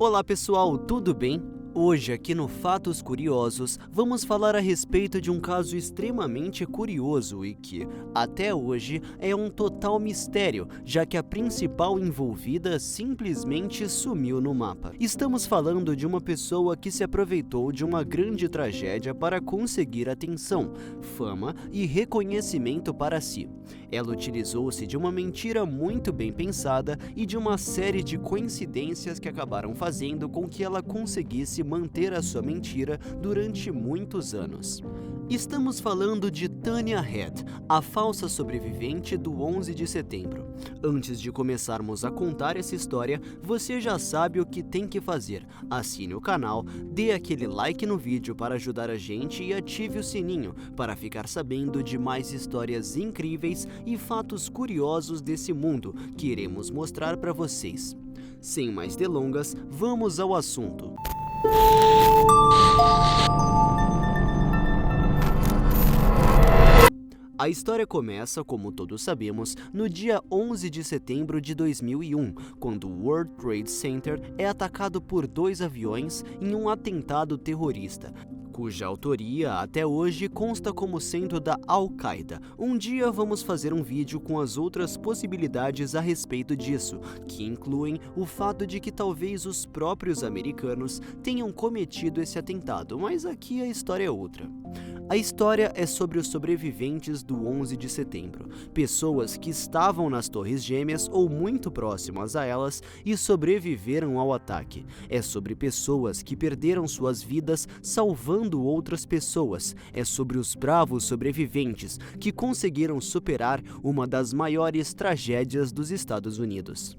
Olá pessoal, tudo bem? Hoje aqui no Fatos Curiosos vamos falar a respeito de um caso extremamente curioso e que, até hoje, é um total mistério, já que a principal envolvida simplesmente sumiu no mapa. Estamos falando de uma pessoa que se aproveitou de uma grande tragédia para conseguir atenção, fama e reconhecimento para si. Ela utilizou-se de uma mentira muito bem pensada e de uma série de coincidências que acabaram fazendo com que ela conseguisse manter a sua mentira durante muitos anos. Estamos falando de Tanya Head, a falsa sobrevivente do 11 de setembro. Antes de começarmos a contar essa história, você já sabe o que tem que fazer. Assine o canal, dê aquele like no vídeo para ajudar a gente e ative o sininho para ficar sabendo de mais histórias incríveis e fatos curiosos desse mundo que iremos mostrar para vocês. Sem mais delongas, vamos ao assunto. A história começa, como todos sabemos, no dia 11 de setembro de 2001, quando o World Trade Center é atacado por 2 aviões em um atentado terrorista, cuja autoria até hoje consta como sendo da Al-Qaeda. Um dia vamos fazer um vídeo com as outras possibilidades a respeito disso, que incluem o fato de que talvez os próprios americanos tenham cometido esse atentado, mas aqui a história é outra. A história é sobre os sobreviventes do 11 de setembro, pessoas que estavam nas Torres Gêmeas ou muito próximas a elas e sobreviveram ao ataque. É sobre pessoas que perderam suas vidas salvando outras pessoas. É sobre os bravos sobreviventes que conseguiram superar uma das maiores tragédias dos Estados Unidos.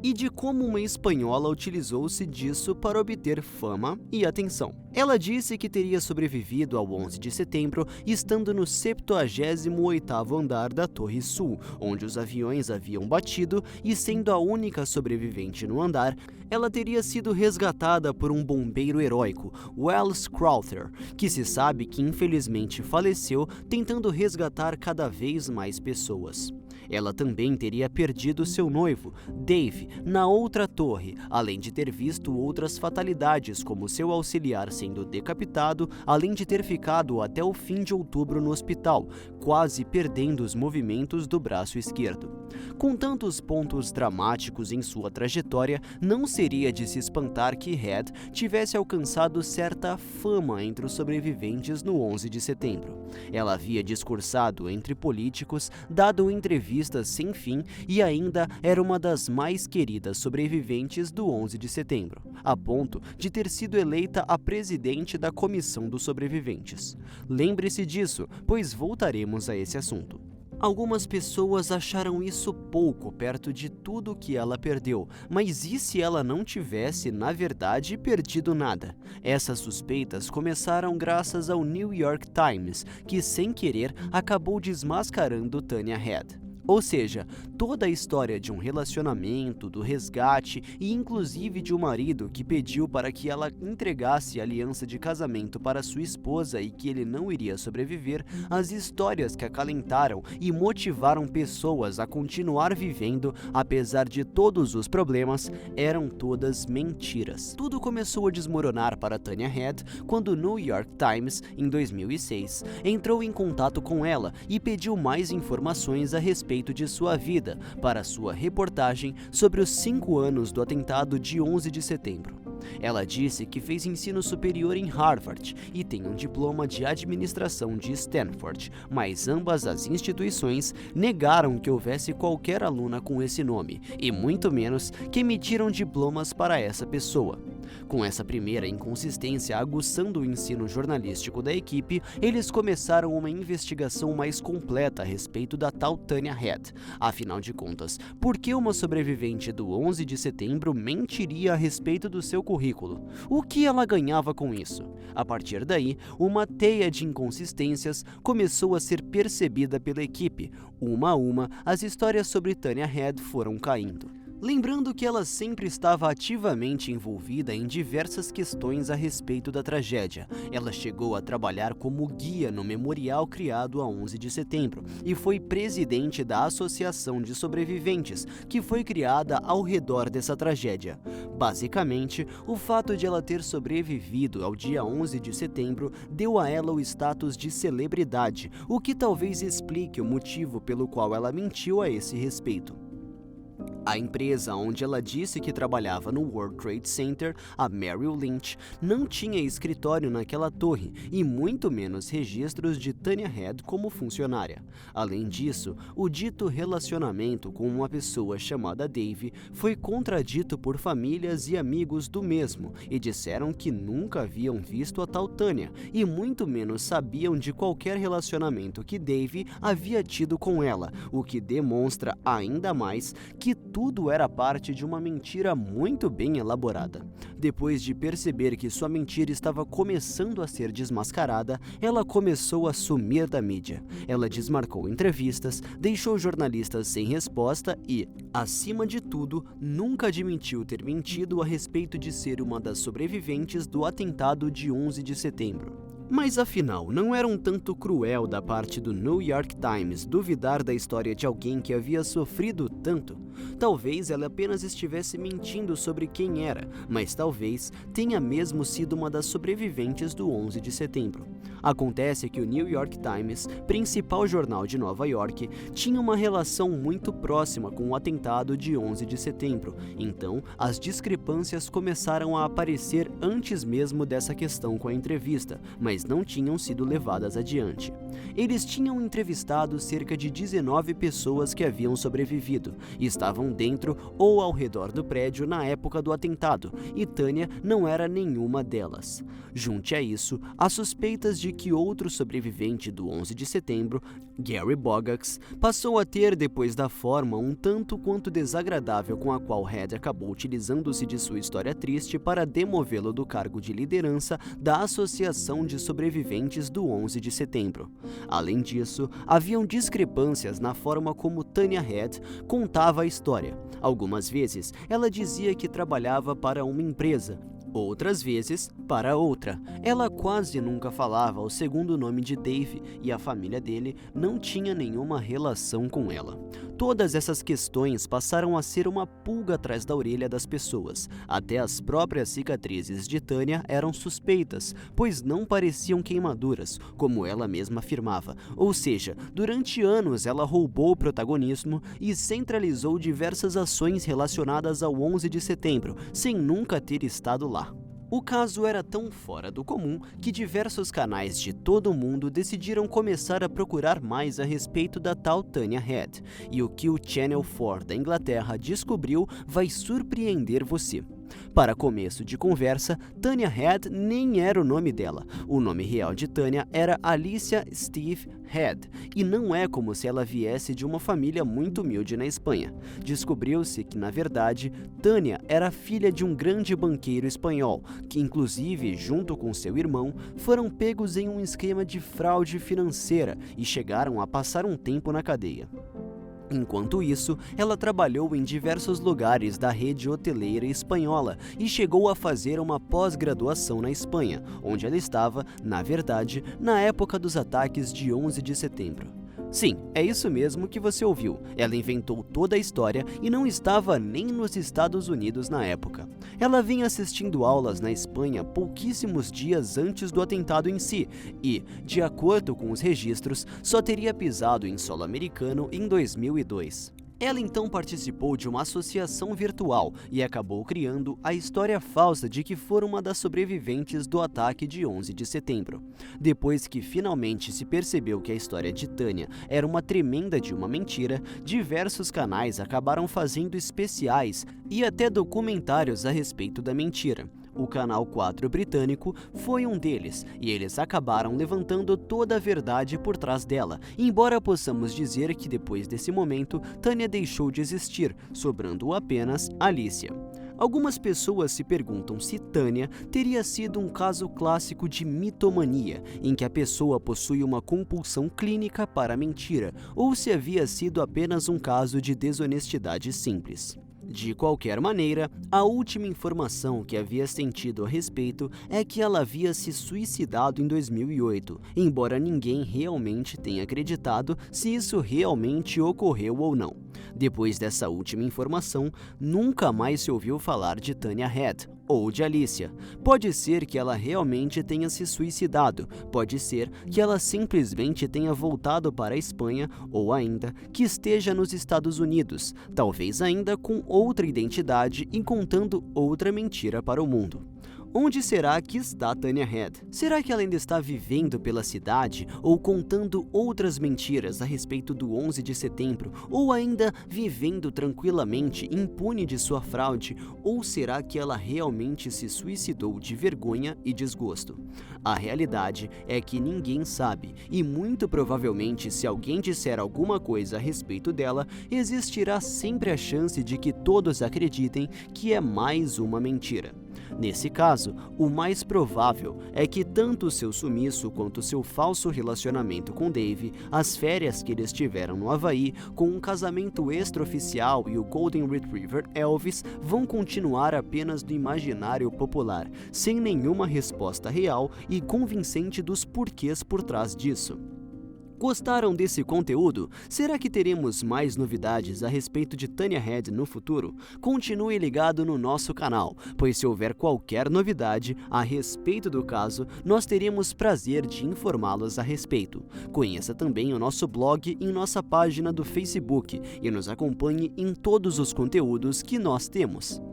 E de como uma espanhola utilizou-se disso para obter fama e atenção. Ela disse que teria sobrevivido ao 11 de setembro estando no 78º andar da Torre Sul, onde os aviões haviam batido, e sendo a única sobrevivente no andar, ela teria sido resgatada por um bombeiro heróico, Wells Crowther, que se sabe que infelizmente faleceu tentando resgatar cada vez mais pessoas. Ela também teria perdido seu noivo, Dave, na outra torre, além de ter visto outras fatalidades, como seu auxiliar sendo decapitado, além de ter ficado até o fim de outubro no hospital, quase perdendo os movimentos do braço esquerdo. Com tantos pontos dramáticos em sua trajetória, não seria de se espantar que Head tivesse alcançado certa fama entre os sobreviventes no 11 de setembro. Ela havia discursado entre políticos, dado entrevistas sem fim e ainda era uma das mais queridas sobreviventes do 11 de setembro, a ponto de ter sido eleita a presidente da Comissão dos Sobreviventes. Lembre-se disso, pois voltaremos a esse assunto. Algumas pessoas acharam isso pouco perto de tudo que ela perdeu, mas e se ela não tivesse, na verdade, perdido nada? Essas suspeitas começaram graças ao New York Times, que sem querer acabou desmascarando Tanya Head. Ou seja, toda a história de um relacionamento, do resgate e inclusive de um marido que pediu para que ela entregasse a aliança de casamento para sua esposa e que ele não iria sobreviver, as histórias que acalentaram e motivaram pessoas a continuar vivendo apesar de todos os problemas, eram todas mentiras. Tudo começou a desmoronar para Tanya Head quando o New York Times, em 2006, entrou em contato com ela e pediu mais informações a respeito de sua vida para sua reportagem sobre os 5 anos do atentado de 11 de setembro. Ela disse que fez ensino superior em Harvard e tem um diploma de administração de Stanford, mas ambas as instituições negaram que houvesse qualquer aluna com esse nome, e muito menos que emitiram diplomas para essa pessoa. Com essa primeira inconsistência aguçando o ensino jornalístico da equipe, eles começaram uma investigação mais completa a respeito da tal Tanya Head. Afinal de contas, por que uma sobrevivente do 11 de setembro mentiria a respeito do seu currículo? O que ela ganhava com isso? A partir daí, uma teia de inconsistências começou a ser percebida pela equipe. Uma a uma, as histórias sobre Tanya Head foram caindo. Lembrando que ela sempre estava ativamente envolvida em diversas questões a respeito da tragédia. Ela chegou a trabalhar como guia no memorial criado a 11 de setembro e foi presidente da Associação de Sobreviventes, que foi criada ao redor dessa tragédia. Basicamente, o fato de ela ter sobrevivido ao dia 11 de setembro deu a ela o status de celebridade, o que talvez explique o motivo pelo qual ela mentiu a esse respeito. A empresa onde ela disse que trabalhava no World Trade Center, a Merrill Lynch, não tinha escritório naquela torre e muito menos registros de Tanya Head como funcionária. Além disso, o dito relacionamento com uma pessoa chamada Dave foi contradito por famílias e amigos do mesmo e disseram que nunca haviam visto a tal Tanya e muito menos sabiam de qualquer relacionamento que Dave havia tido com ela, o que demonstra ainda mais que tudo era parte de uma mentira muito bem elaborada. Depois de perceber que sua mentira estava começando a ser desmascarada, ela começou a sumir da mídia. Ela desmarcou entrevistas, deixou jornalistas sem resposta e, acima de tudo, nunca admitiu ter mentido a respeito de ser uma das sobreviventes do atentado de 11 de setembro. Mas afinal, não era um tanto cruel da parte do New York Times duvidar da história de alguém que havia sofrido tanto? Talvez ela apenas estivesse mentindo sobre quem era, mas talvez tenha mesmo sido uma das sobreviventes do 11 de setembro. Acontece que o New York Times, principal jornal de Nova York, tinha uma relação muito próxima com o atentado de 11 de setembro, então as discrepâncias começaram a aparecer antes mesmo dessa questão com a entrevista, mas não tinham sido levadas adiante. Eles tinham entrevistado cerca de 19 pessoas que haviam sobrevivido e estavam dentro ou ao redor do prédio na época do atentado, e Tanya não era nenhuma delas. Junte a isso as suspeitas de que outro sobrevivente do 11 de setembro, Gary Bogax, passou a ter depois da forma um tanto quanto desagradável com a qual Head acabou utilizando-se de sua história triste para demovê-lo do cargo de liderança da Associação de Sobreviventes do 11 de setembro. Além disso, haviam discrepâncias na forma como Tanya Head contava a história. Algumas vezes, ela dizia que trabalhava para uma empresa, outras vezes para outra. Ela quase nunca falava o segundo nome de Dave e a família dele não tinha nenhuma relação com ela. Todas essas questões passaram a ser uma pulga atrás da orelha das pessoas. Até as próprias cicatrizes de Tanya eram suspeitas, pois não pareciam queimaduras, como ela mesma afirmava. Ou seja, durante anos ela roubou o protagonismo e centralizou diversas ações relacionadas ao 11 de setembro, sem nunca ter estado lá. O caso era tão fora do comum que diversos canais de todo o mundo decidiram começar a procurar mais a respeito da tal Tanya Head, e o que o Channel 4 da Inglaterra descobriu vai surpreender você. Para começo de conversa, Tanya Head nem era o nome dela. O nome real de Tanya era Alicia Steve Head, e não é como se ela viesse de uma família muito humilde na Espanha. Descobriu-se que, na verdade, Tanya era filha de um grande banqueiro espanhol, que inclusive, junto com seu irmão, foram pegos em um esquema de fraude financeira e chegaram a passar um tempo na cadeia. Enquanto isso, ela trabalhou em diversos lugares da rede hoteleira espanhola e chegou a fazer uma pós-graduação na Espanha, onde ela estava, na verdade, na época dos ataques de 11 de setembro. Sim, é isso mesmo que você ouviu. Ela inventou toda a história e não estava nem nos Estados Unidos na época. Ela vinha assistindo aulas na Espanha pouquíssimos dias antes do atentado em si e, de acordo com os registros, só teria pisado em solo americano em 2002. Ela então participou de uma associação virtual e acabou criando a história falsa de que foi uma das sobreviventes do ataque de 11 de setembro. Depois que finalmente se percebeu que a história de Tanya era uma tremenda de uma mentira, diversos canais acabaram fazendo especiais e até documentários a respeito da mentira. O Canal 4 britânico foi um deles, e eles acabaram levantando toda a verdade por trás dela, embora possamos dizer que depois desse momento, Tanya deixou de existir, sobrando apenas Alicia. Algumas pessoas se perguntam se Tanya teria sido um caso clássico de mitomania, em que a pessoa possui uma compulsão clínica para a mentira, ou se havia sido apenas um caso de desonestidade simples. De qualquer maneira, a última informação que havia sentido a respeito é que ela havia se suicidado em 2008, embora ninguém realmente tenha acreditado se isso realmente ocorreu ou não. Depois dessa última informação, nunca mais se ouviu falar de Tanya Head ou de Alicia. Pode ser que ela realmente tenha se suicidado, pode ser que ela simplesmente tenha voltado para a Espanha ou ainda que esteja nos Estados Unidos, talvez ainda com outra identidade e contando outra mentira para o mundo. Onde será que está Tanya Head? Será que ela ainda está vivendo pela cidade ou contando outras mentiras a respeito do 11 de setembro ou ainda vivendo tranquilamente impune de sua fraude? Ou será que ela realmente se suicidou de vergonha e desgosto? A realidade é que ninguém sabe e muito provavelmente se alguém disser alguma coisa a respeito dela, existirá sempre a chance de que todos acreditem que é mais uma mentira. Nesse caso, o mais provável é que tanto seu sumiço quanto seu falso relacionamento com Dave, as férias que eles tiveram no Havaí, com um casamento extraoficial e o Golden Retriever Elvis vão continuar apenas no imaginário popular, sem nenhuma resposta real e convincente dos porquês por trás disso. Gostaram desse conteúdo? Será que teremos mais novidades a respeito de Tanya Head no futuro? Continue ligado no nosso canal, pois se houver qualquer novidade a respeito do caso, nós teremos prazer de informá-los a respeito. Conheça também o nosso blog em nossa página do Facebook e nos acompanhe em todos os conteúdos que nós temos.